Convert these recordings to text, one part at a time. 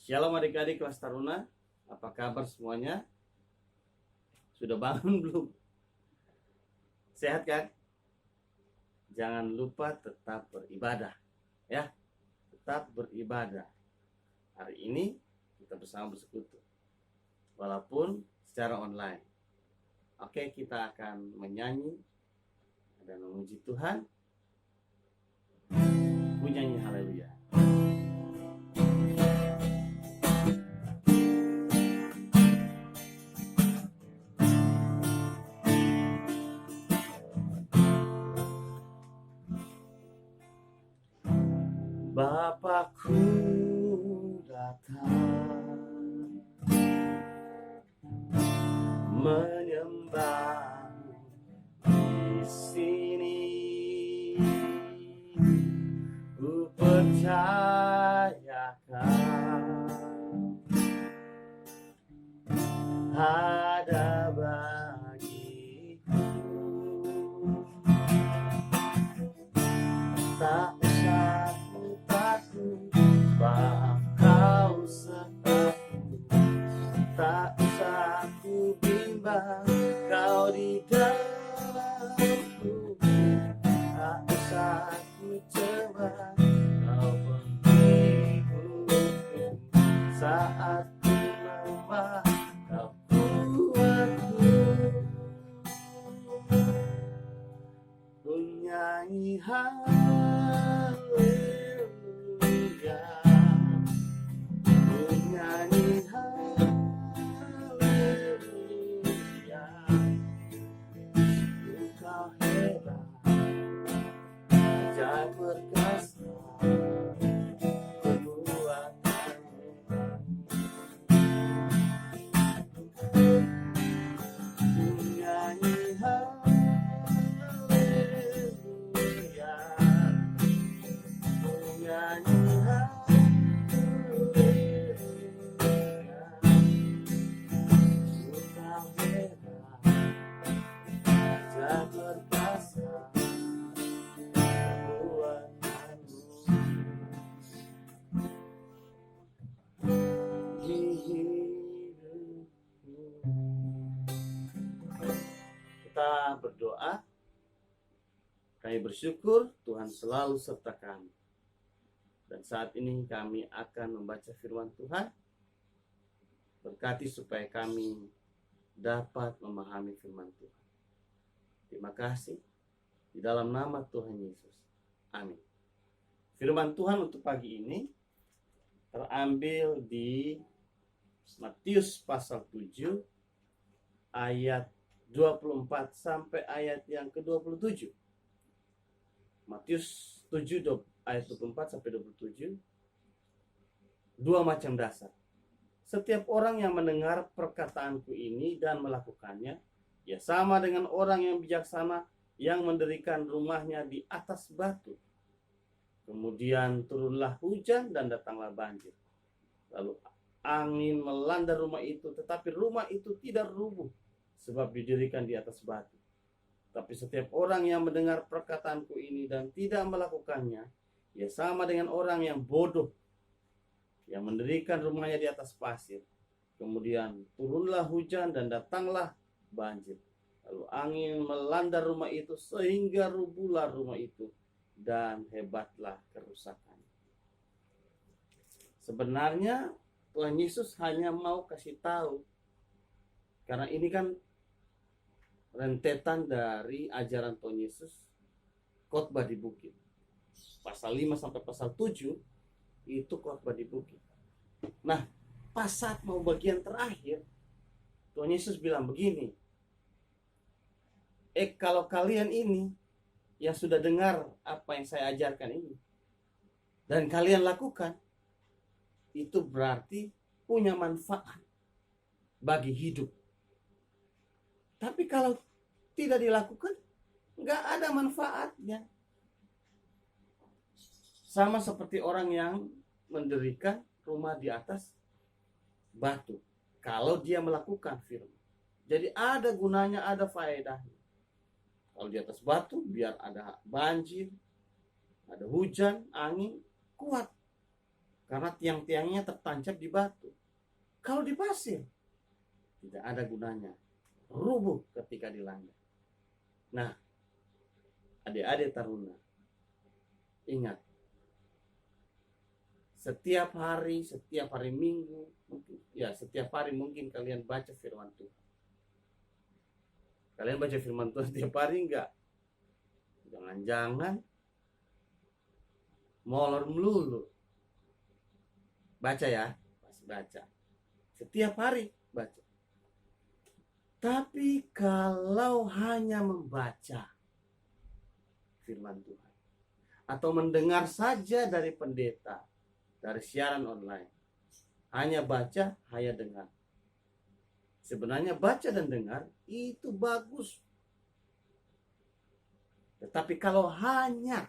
Shalom adik-adik kelas Taruna, apa kabar semuanya? Sudah bangun belum? Sehat kan? Jangan lupa tetap beribadah ya, tetap beribadah. Hari ini kita bersama bersekutu, walaupun secara online. Oke, kita akan menyanyi dan memuji Tuhan. Ku nyanyi haleluya. Bapakku datang menyembah di sini. Ku percayakan ada bagiku, tak usah ku takut, sebab Kau sertaku. Tak usah ku bimbang, Kau di dalamku. Tak usah ku cemas, Kau pemilikku. Saat ku lemah, Kau kuatku. Ku nyanyi haleluya, ku nyanyi haleluya. Engkau hebat, ajaib perkasa, perbuatanmu. Ku nyanyi haleluya, ku nyanyi haleluya. Engkau hebat, ajaib perkasa, perbuatanmu. Di hidupku. Kita berdoa. Kami bersyukur Tuhan selalu serta kami. Dan saat ini kami akan membaca firman Tuhan. Berkati supaya kami dapat memahami firman Tuhan. Terima kasih. Di dalam nama Tuhan Yesus. Amin. Firman Tuhan untuk pagi ini terambil di Matius pasal 7 ayat 24 sampai ayat yang ke-27. Matius 7 ayat 24 sampai 27. Dua macam dasar. Setiap orang yang mendengar perkataanku ini dan melakukannya, ia sama dengan orang yang bijaksana yang mendirikan rumahnya di atas batu. Kemudian turunlah hujan dan datanglah banjir. Lalu angin melanda rumah itu, tetapi rumah itu tidak rubuh, sebab didirikan di atas batu. Tapi setiap orang yang mendengar perkataanku ini dan tidak melakukannya, ia sama dengan orang yang bodoh, yang mendirikan rumahnya di atas pasir. Kemudian turunlah hujan dan datanglah banjir. Lalu angin melanda rumah itu sehingga rubuhlah rumah itu dan hebatlah kerusakan. Sebenarnya Tuhan Yesus hanya mau kasih tahu, karena ini kan rentetan dari ajaran Tuhan Yesus, khotbah di bukit. Pasal 5 sampai pasal 7 itu khotbah di bukit. Nah, pas saat mau bagian terakhir, Tuhan Yesus bilang begini, kalau kalian ini yang sudah dengar apa yang saya ajarkan ini dan kalian lakukan, itu berarti punya manfaat bagi hidup. Tapi kalau tidak dilakukan, nggak ada manfaatnya. Sama seperti orang yang mendirikan rumah di atas batu. Kalau dia melakukan firman, jadi ada gunanya, ada faedahnya. Kalau di atas batu, biar ada banjir, ada hujan, angin, kuat. karena tiang-tiangnya tertancap di batu. Kalau di pasir, tidak ada gunanya, rubuh ketika dilanda. Nah, adik-adik taruna, ingat, setiap hari Minggu, setiap hari mungkin kalian baca firman Tuhan. Kalian baca firman Tuhan setiap hari enggak? Jangan-jangan molor melulu. Baca ya, pasti baca. Setiap hari baca. Tapi kalau hanya membaca firman Tuhan atau mendengar saja dari pendeta, dari siaran online, hanya baca, hanya dengar. Sebenarnya baca dan dengar itu bagus. Tetapi kalau hanya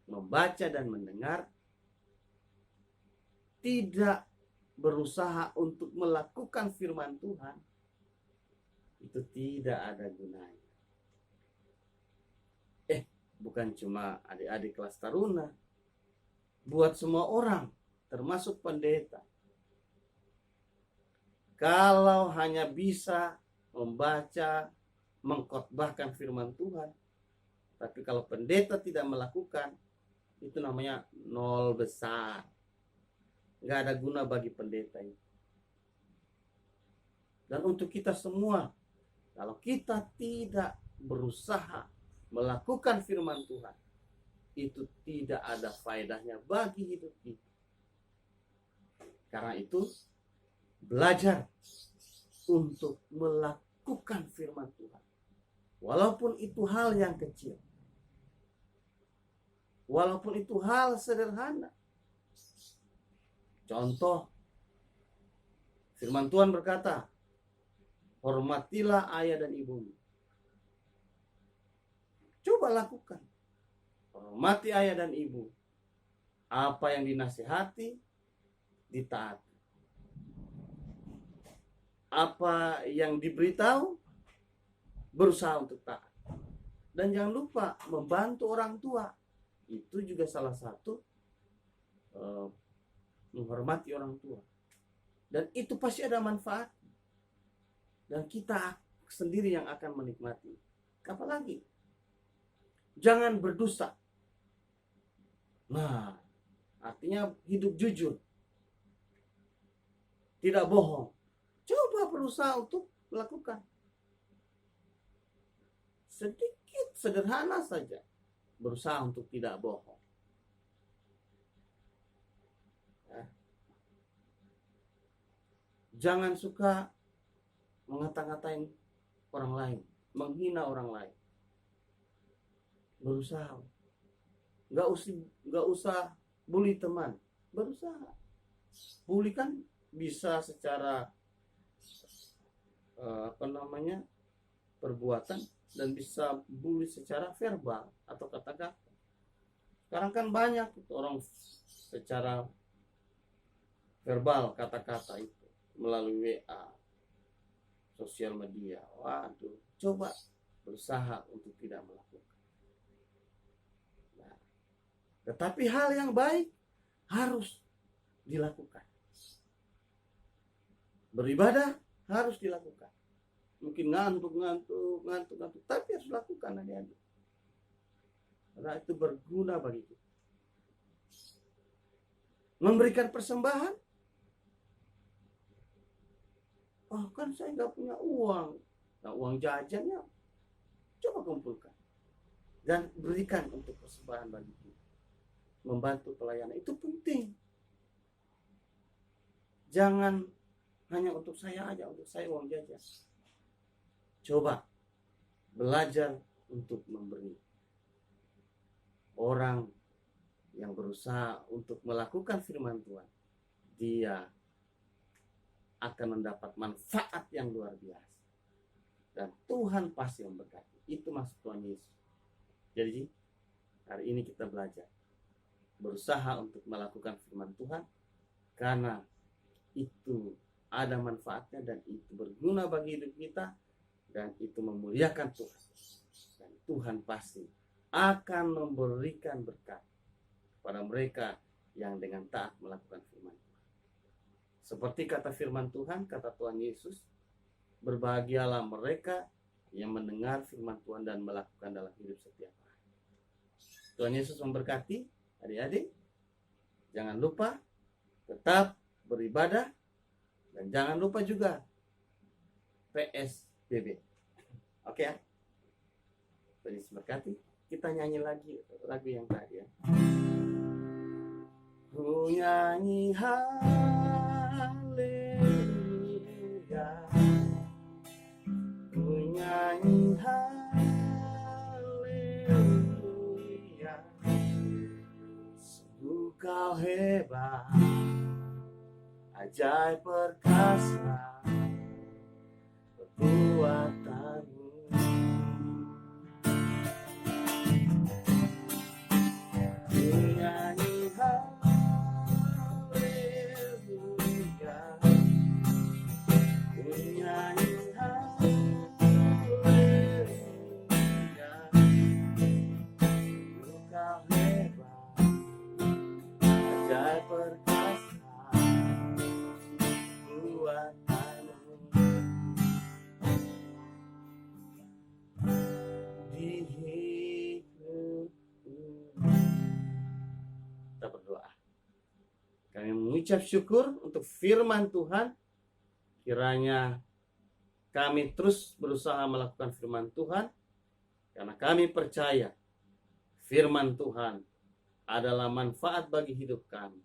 membaca dan mendengar, tidak berusaha untuk melakukan firman Tuhan, itu tidak ada gunanya. Bukan cuma adik-adik kelas taruna, buat semua orang, termasuk pendeta. Kalau hanya bisa membaca, mengkhotbahkan firman Tuhan, tapi kalau pendeta tidak melakukan, itu namanya nol besar. Nggak ada guna bagi pendeta itu. Dan untuk kita semua, kalau kita tidak berusaha melakukan firman Tuhan, itu tidak ada faedahnya bagi hidup kita. Karena itu, belajar untuk melakukan firman Tuhan. Walaupun itu hal yang kecil. Walaupun itu hal sederhana. Contoh, firman Tuhan berkata, hormatilah ayah dan ibumu. Coba lakukan. Hormati ayah dan ibu. Apa yang dinasihati, ditaati. Apa yang diberitahu, berusaha untuk taat. Dan jangan lupa membantu orang tua. Itu juga salah satu menghormati orang tua. Dan itu pasti ada manfaat. Dan kita sendiri yang akan menikmati. Apalagi, jangan berdusta. Nah, artinya hidup jujur. Tidak bohong. Coba berusaha untuk melakukan. Sedikit, sederhana saja. Berusaha untuk tidak bohong. Ya. Jangan suka mengata-ngatain orang lain. Menghina orang lain. Berusaha. Nggak usah bully teman. Berusaha. Bully kan bisa secara perbuatan, dan bisa bully secara verbal atau kata-kata. Sekarang kan banyak orang secara verbal kata-kata itu melalui WA, sosial media. Waduh, coba berusaha untuk tidak melakukan. Nah, tetapi hal yang baik harus dilakukan. Beribadah harus dilakukan. Mungkin ngantuk, tapi harus lakukan adik-adik. Karena itu berguna bagi kita. Memberikan persembahan. Oh, kan saya nggak punya uang. Nah, uang jajannya coba kumpulkan dan berikan untuk persembahan bagi kita. Membantu pelayanan itu penting. Jangan hanya untuk saya aja, untuk saya uang jajan. Coba belajar untuk memberi. Orang yang berusaha untuk melakukan firman Tuhan, dia akan mendapat manfaat yang luar biasa. Dan Tuhan pasti memberkati. Itu maksud Tuhan Yesus. Jadi hari ini kita belajar berusaha untuk melakukan firman Tuhan, karena itu ada manfaatnya dan itu berguna bagi hidup kita, dan itu memuliakan Tuhan. Dan Tuhan pasti akan memberikan berkat pada mereka yang dengan taat melakukan firman Tuhan. Seperti kata firman Tuhan, kata Tuhan Yesus, berbahagialah mereka yang mendengar firman Tuhan dan melakukan dalam hidup setiap hari. Tuhan Yesus memberkati adik-adik. Jangan lupa tetap beribadah dan jangan lupa juga PSBB. Oke ya. Tuhan Yesus berkati. Kita nyanyi lagi lagu yang tadi ya. Ku nyanyi haleluya, ku nyanyi haleluya, sungguh kau hebat, ajaib perkasa perbuatanmu. Ku nyanyi haleluya, ku nyanyi haleluya, sungguh kau hebat, ajaib perkasa perbuatanmu. Di hidupku. Kita berdoa. Kami mengucap syukur untuk firman Tuhan. Kiranya kami terus berusaha melakukan firman Tuhan, karena kami percaya firman Tuhan adalah manfaat bagi hidup kami.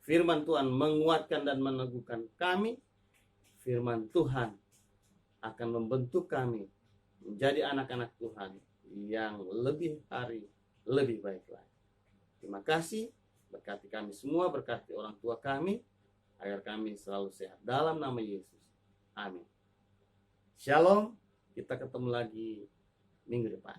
Firman Tuhan menguatkan dan meneguhkan kami. Firman Tuhan akan membentuk kami menjadi anak-anak Tuhan yang lebih hari lebih baik lagi. Terima kasih. Berkati kami semua, berkati orang tua kami, agar kami selalu sehat. Dalam nama Yesus. Amin. Shalom. Kita ketemu lagi minggu depan.